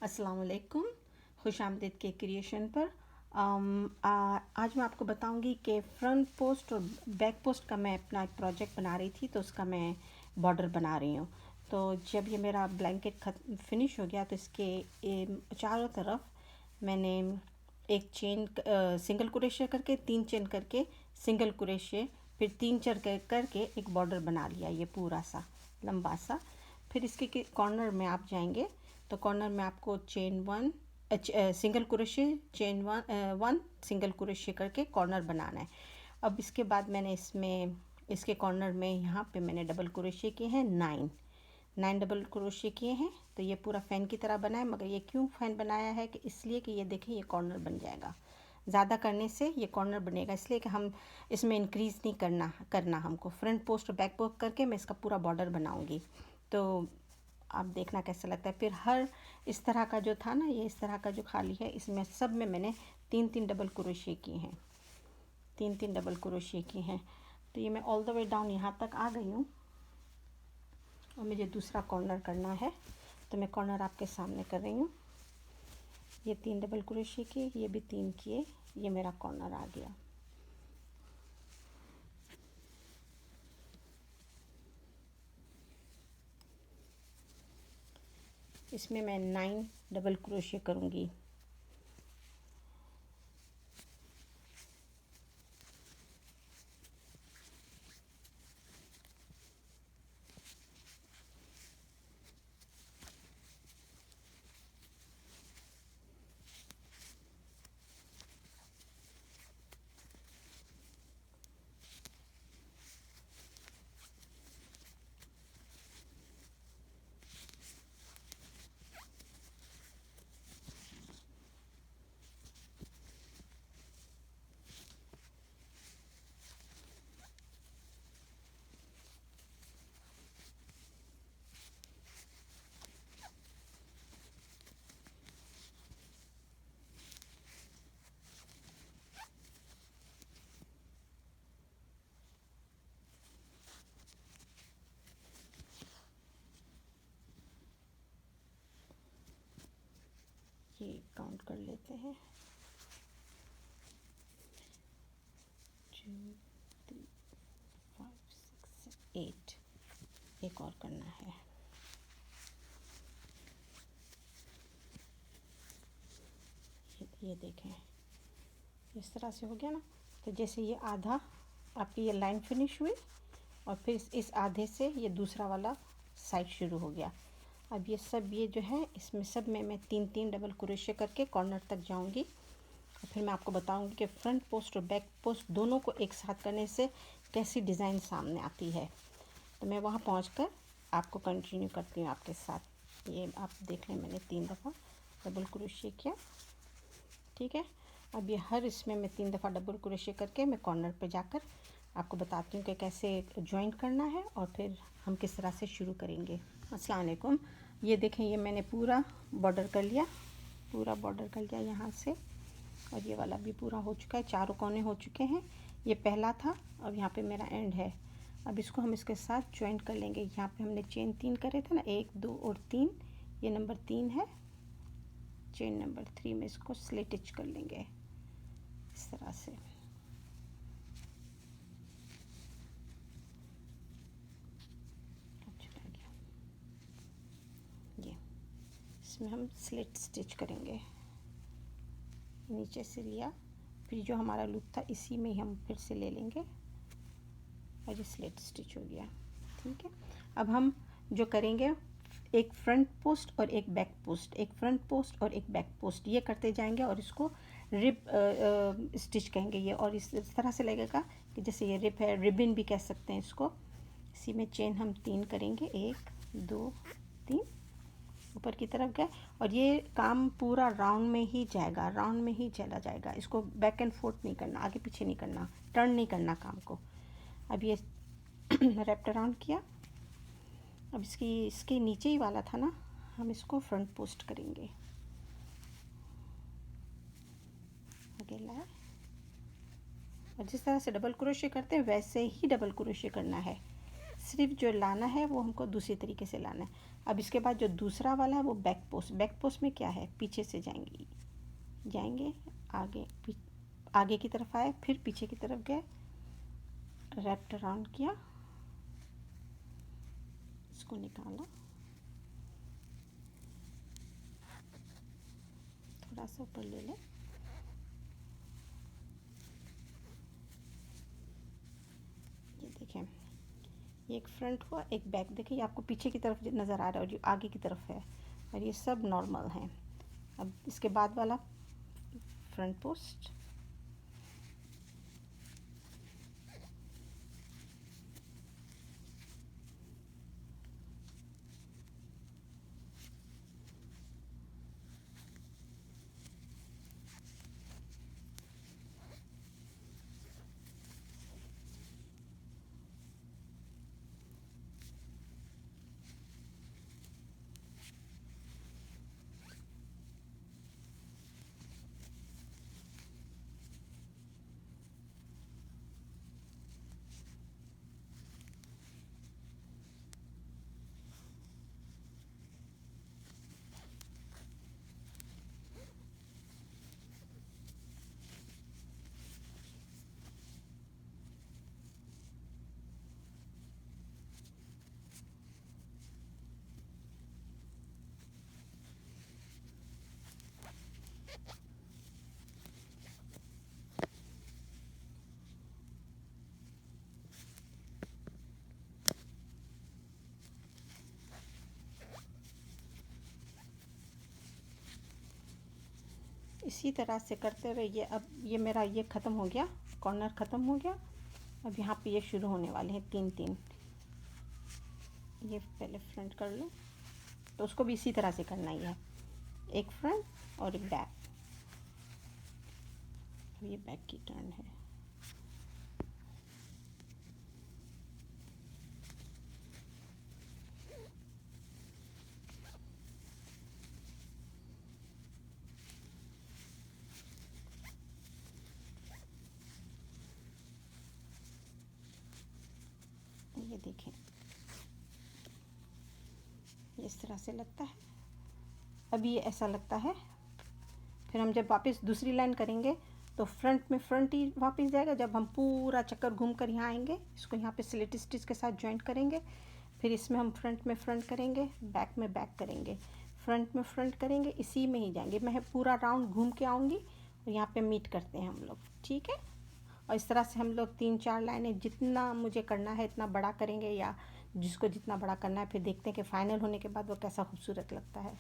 अस्सलाम वालेकुम, खुशामदीद के क्रिएशन पर। आज मैं आपको बताऊंगी कि फ्रंट पोस्ट और बैक पोस्ट का मैं अपना एक प्रोजेक्ट बना रही थी, तो उसका मैं बॉर्डर बना रही हूँ। तो जब ये मेरा ब्लैंकेट फिनिश हो गया तो इसके चारों तरफ मैंने एक चेन सिंगल क्रोशे करके 3 चेन करके सिंगल क्रोशे फिर 3 चेन करके एक बॉर्डर बना लिया, ये पूरा सा लंबा सा। फिर इसके कॉर्नर में आप जाएंगे तो कॉर्नर में आपको chain one single crochet chain one single crochet करके कॉर्नर बनाना है। अब इसके बाद मैंने इसके कॉर्नर में यहाँ पे मैंने डबल क्रोशे किए हैं 9 डबल क्रोशे किए हैं। तो ये पूरा फ़ैन की तरह बना है, मगर ये क्यों फ़ैन बनाया है कि इसलिए कि ये देखिए ये कॉर्नर बन जाएगा। ज़्यादा करने से ये कॉर्नर बनेगा, इसलिए कि हम इसमें इंक्रीज़ नहीं करना हमको। फ्रंट पोस्ट और बैक पोस्ट करके मैं इसका पूरा बॉर्डर बनाऊंगी, तो आप देखना कैसा लगता है। फिर हर इस तरह का जो था ना, ये इस तरह का जो खाली है, इसमें सब में मैंने 3 डबल क्रोशे किए हैं, 3 डबल क्रोशे किए हैं। तो ये मैं ऑल द वे डाउन यहाँ तक आ गई हूँ और मुझे दूसरा कॉर्नर करना है, तो मैं कॉर्नर आपके सामने कर रही हूँ। ये 3 डबल क्रोशे किए, ये भी 3 किए, ये मेरा कॉर्नर आ गया। इसमें मैं 9 डबल क्रोशे करूँगी। ये काउंट कर लेते हैं, 2 3 5 6 8। एक और करना है। ये देखें, इस तरह से हो गया ना। तो जैसे ये आधा आपकी ये लाइन फिनिश हुई और फिर इस आधे से ये दूसरा वाला साइड शुरू हो गया। अब ये सब ये जो है, इसमें सब में मैं 3 डबल क्रोशे करके कॉर्नर तक जाऊंगी और फिर मैं आपको बताऊंगी कि फ्रंट पोस्ट और बैक पोस्ट दोनों को एक साथ करने से कैसी डिज़ाइन सामने आती है। तो मैं वहाँ पहुँचकर आपको कंटिन्यू करती हूँ आपके साथ। ये आप देख लें, मैंने 3 दफ़ा डबल क्रोशे किया, ठीक है। अब ये हर इसमें मैं 3 दफ़ा डबल क्रोशे करके मैं कॉर्नर पे जाकर आपको बताती हूँ कि कैसे जॉइन करना है और फिर हम किस तरह से शुरू करेंगे। अस्सलाम वालेकुम। ये देखें, ये मैंने पूरा बॉर्डर कर लिया, पूरा बॉर्डर कर लिया यहाँ से, और ये वाला भी पूरा हो चुका है, चारों कोने हो चुके हैं। ये पहला था, अब यहाँ पे मेरा एंड है। अब इसको हम इसके साथ ज्वाइन कर लेंगे। यहाँ पे हमने चेन 3 करे थे ना, 1 2 और 3, ये नंबर 3 है। चेन नंबर 3 में इसको स्लिट स्टिच कर लेंगे इस तरह से। ये इसमें हम स्लिट स्टिच करेंगे, नीचे से लिया, फिर जो हमारा लूप था इसी में ही हम फिर से ले लेंगे और ये स्लिट स्टिच हो गया, ठीक है। अब हम जो करेंगे, एक फ्रंट पोस्ट और एक बैक पोस्ट, एक फ्रंट पोस्ट और एक बैक पोस्ट, ये करते जाएंगे और इसको रिब स्टिच कहेंगे ये। और इस तरह से लगेगा कि जैसे ये रिब है, रिबन भी कह सकते हैं इसको। इसी में चेन हम 3 करेंगे, 1 2 3, ऊपर की तरफ गए, और ये काम पूरा राउंड में ही जाएगा, राउंड में ही चला जाएगा। इसको बैक एंड फोर्थ नहीं करना, आगे पीछे नहीं करना, टर्न नहीं करना काम को। अब ये रैप्ट अराउंड किया। अब इसके नीचे ही वाला था ना, हम इसको फ्रंट पोस्ट करेंगे। अकेला है, और जिस तरह से डबल क्रोशे करते हैं वैसे ही डबल क्रोशे करना है। सिर्फ जो लाना है वो हमको दूसरी तरीके से लाना है। अब इसके बाद जो दूसरा वाला है वो बैक पोस्ट में क्या है, पीछे से जाएंगे आगे, आगे की तरफ आए, फिर पीछे की तरफ गए, रैप्ट अराउंड किया, इसको निकाला, थोड़ा सा ऊपर ले लें, ये देखें, ये एक फ्रंट हुआ, एक बैक। देखिए आपको पीछे की तरफ नज़र आ रहा है और ये आगे की तरफ है, और ये सब नॉर्मल हैं। अब इसके बाद वाला फ्रंट पोस्ट, इसी तरह से करते रहिए। अब ये मेरा ये ख़त्म हो गया, कॉर्नर ख़त्म हो गया। अब यहाँ पे ये शुरू होने वाले हैं 3-3। ये पहले फ्रंट कर लो, तो उसको भी इसी तरह से करना ही है, एक फ्रंट और एक बैक। ये बैक की टर्न है। ये देखें, इस तरह से लगता है। अभी ये ऐसा लगता है। फिर हम जब वापस दूसरी लाइन करेंगे तो फ्रंट में फ्रंट ही वापस जाएगा। जब हम पूरा चक्कर घूम कर यहाँ आएंगे, इसको यहाँ पे स्लिट स्टिच के साथ जॉइंट करेंगे, फिर इसमें हम फ्रंट में फ्रंट करेंगे, बैक में बैक करेंगे, फ्रंट में फ्रंट करेंगे, इसी में ही जाएंगे। मैं पूरा राउंड घूम के आऊँगी और यहाँ पे मीट करते हैं हम लोग, ठीक है। और इस तरह से हम लोग 3-4 लाइनें, जितना मुझे करना है इतना बड़ा करेंगे, या जिसको जितना बड़ा करना है, फिर देखते हैं कि फाइनल होने के बाद वो कैसा खूबसूरत लगता है।